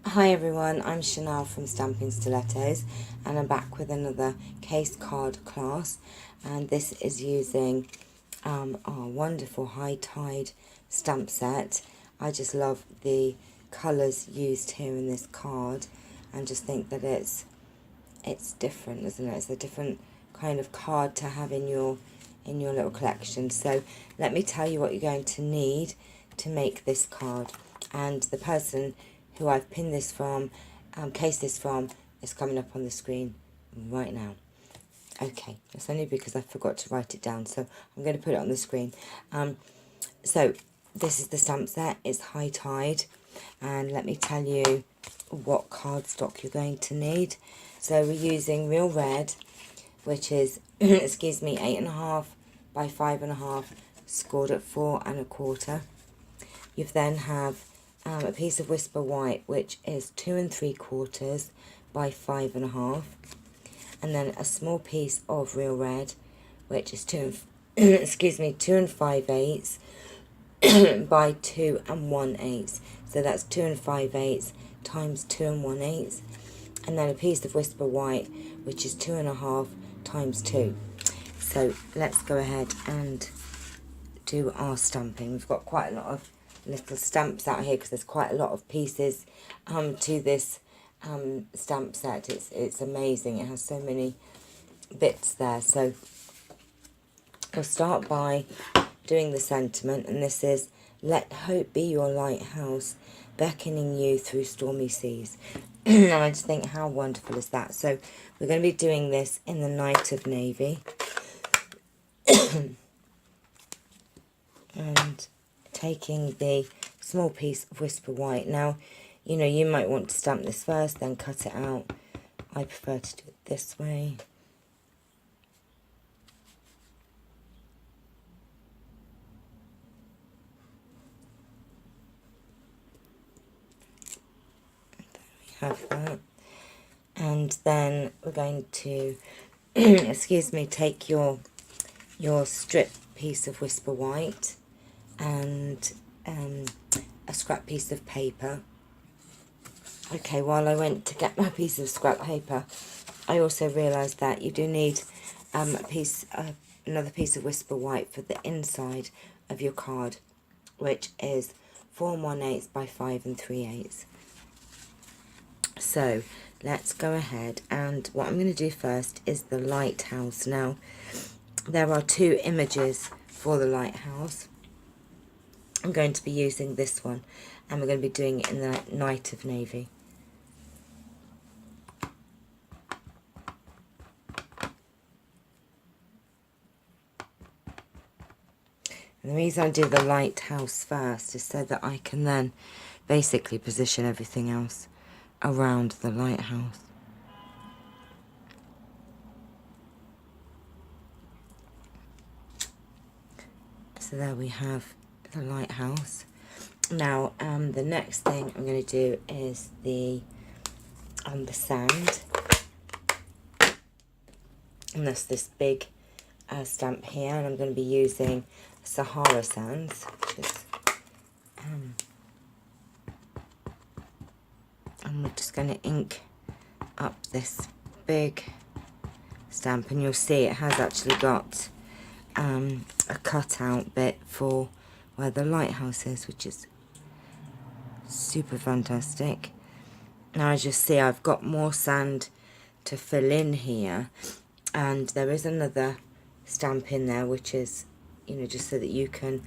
Hi everyone, I'm Chanel from Stampin' Stilettos and I'm back with another case card class, and this is using our wonderful High Tide stamp set. I just love the colours used here in this card and just think that it's different, isn't it? It's a different kind of card to have in your little collection. So let me tell you what you're going to need to make this card, and the person who I've pinned this from, cased this from, is coming up on the screen right now. Okay, that's only because I forgot to write it down, so I'm going to put it on the screen. So this is the stamp set. It's High Tide, and let me tell you what cardstock you're going to need. So we're using Real Red, which is excuse me, 8.5 by 5.5, scored at 4.25. You then have a piece of Whisper White, which is 2.75 by 5.5, and then a small piece of Real Red, which is 2.5 by 2.18. So that's 2.5 times 2.18, and then a piece of Whisper White, which is 2.5 times 2. So let's go ahead and do our stamping. We've got quite a lot of little stamps out here because there's quite a lot of pieces to this stamp set. It's amazing. It has so many bits there. So I'll start by doing the sentiment, and this is, "Let hope be your lighthouse, beckoning you through stormy seas." And I just think, how wonderful is that? So we're going to be doing this in the Night of Navy. And taking the small piece of Whisper White. Now, you know, you might want to stamp this first, then cut it out. I prefer to do it this way. There we have that. And then we're going to, excuse me, take your strip piece of Whisper White and a scrap piece of paper. Okay, while I went to get my piece of scrap paper, I also realised that you do need another piece of Whisper White for the inside of your card, which is 4.18 by 5 3/8. So let's go ahead, and what I'm going to do first is the lighthouse. Now, there are two images for the lighthouse. I'm going to be using this one, and we're going to be doing it in the Night of Navy. And the reason I do the lighthouse first is so that I can then basically position everything else around the lighthouse. So there we have the lighthouse. Now, the next thing I'm going to do is the sand, and that's this big stamp here, and I'm going to be using Sahara Sands, which is, and we're just going to ink up this big stamp, and you'll see it has actually got a cutout bit for where the lighthouse is, which is super fantastic. Now, as you see, I've got more sand to fill in here, and there is another stamp in there, which is, you know, just so that you can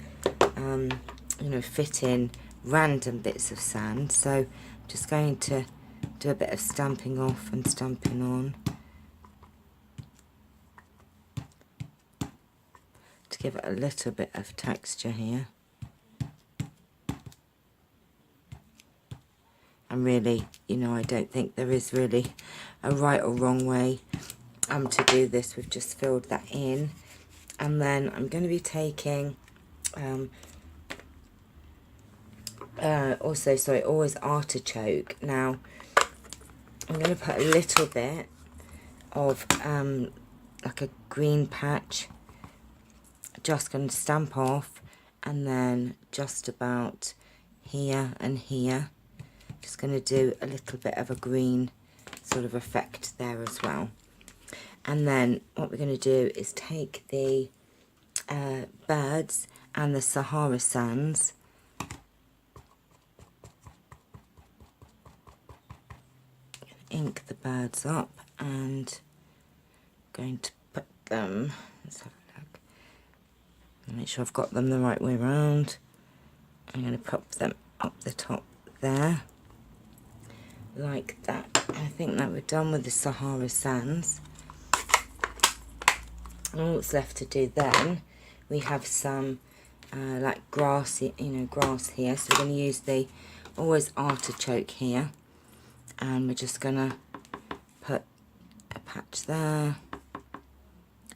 you know, fit in random bits of sand. So I'm just going to do a bit of stamping off and stamping on to give it a little bit of texture here. And really, you know, I don't think there is really a right or wrong way to do this. We've just filled that in, and then I'm going to be taking always artichoke. Now I'm going to put a little bit of like a green patch, just going to stamp off, and then just about here and here, Just going to do a little bit of a green sort of effect there as well. And then what we're going to do is take the birds and the Sahara sands, ink the birds up, and going to put them, let's have a look, make sure I've got them the right way around. I'm going to pop them up the top there, like that. I think that we're done with the Sahara sands. And all that's left to do then, we have some like grassy, grass here. So we're going to use the always artichoke here, and we're just going to put a patch there,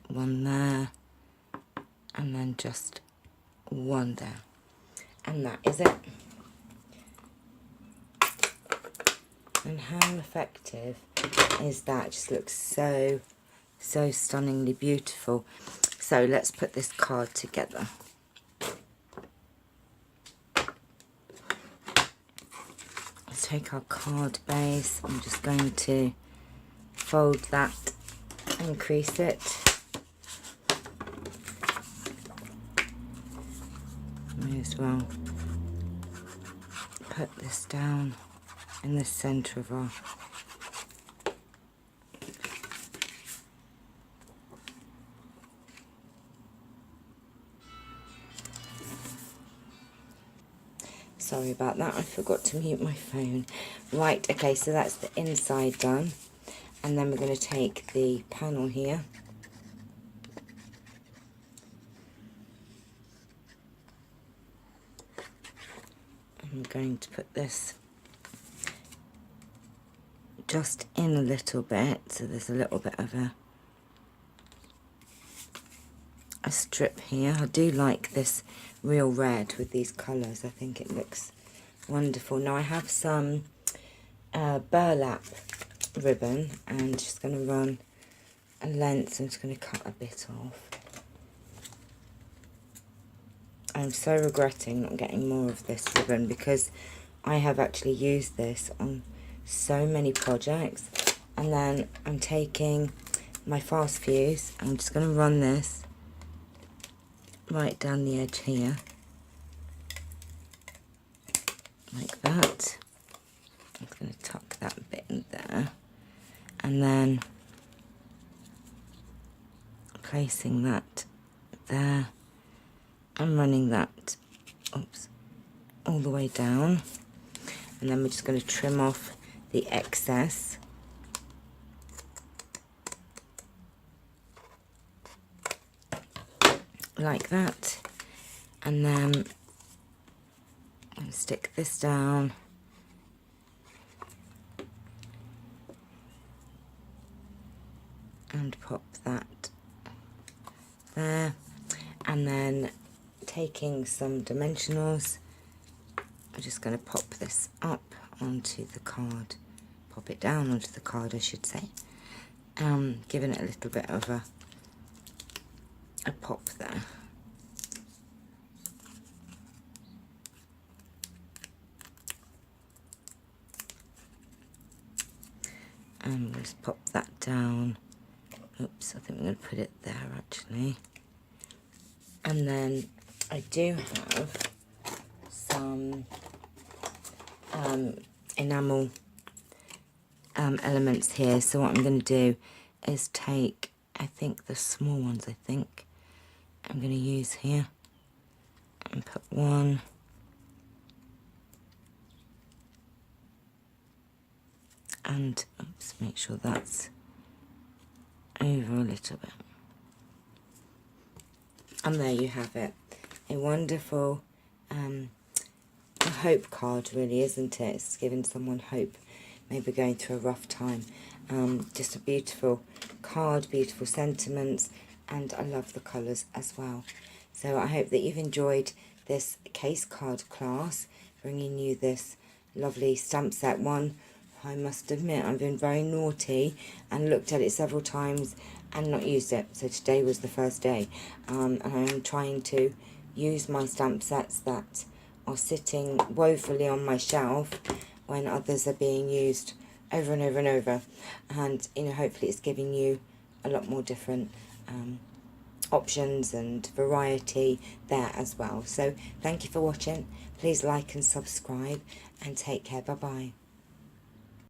one there, and then just one there, and that is it. And how effective is that? It just looks so stunningly beautiful. So let's put this card together. Let's take our card base. I'm just going to fold that, increase it. May as well put this down in the centre of our sorry about that, I forgot to mute my phone. Right, okay, so that's the inside done, and then we're going to take the panel here, I'm going to put this just in a little bit, so there's a little bit of a strip here. I do like this real red with these colours. I think it looks wonderful. Now I have some burlap ribbon, and just going to run a length. I'm just going to cut a bit off. I'm so regretting not getting more of this ribbon, because I have actually used this on so many projects. And then I'm taking my fast fuse, I'm just going to run this right down the edge here, like that. I'm just going to tuck that bit in there, and then placing that there and running that, oops, all the way down. And then we're just going to trim off the excess. Like that. And then I'll stick this down. And pop that there. And then taking some dimensionals, I'm just going to pop this up onto the card, pop it down onto the card I should say, giving it a little bit of a pop there. And we'll just pop that down. Oops, I think we're going to put it there actually. And then I do have some enamel elements here. So what I'm going to do is take, I think the small ones, I'm going to use here, and put one, and oops, make sure that's over a little bit. And there you have it, a wonderful a hope card, really, isn't it? It's giving someone hope, maybe going through a rough time. Just a beautiful card, beautiful sentiments, and I love the colours as well. So I hope that you've enjoyed this case card class, bringing you this lovely stamp set. One, I must admit, I've been very naughty and looked at it several times and not used it. So today was the first day, and I'm trying to use my stamp sets that are sitting woefully on my shelf when others are being used over and over and over. And you know, hopefully it's giving you a lot more different options and variety there as well. So thank you for watching. Please like and subscribe, and take care. Bye bye.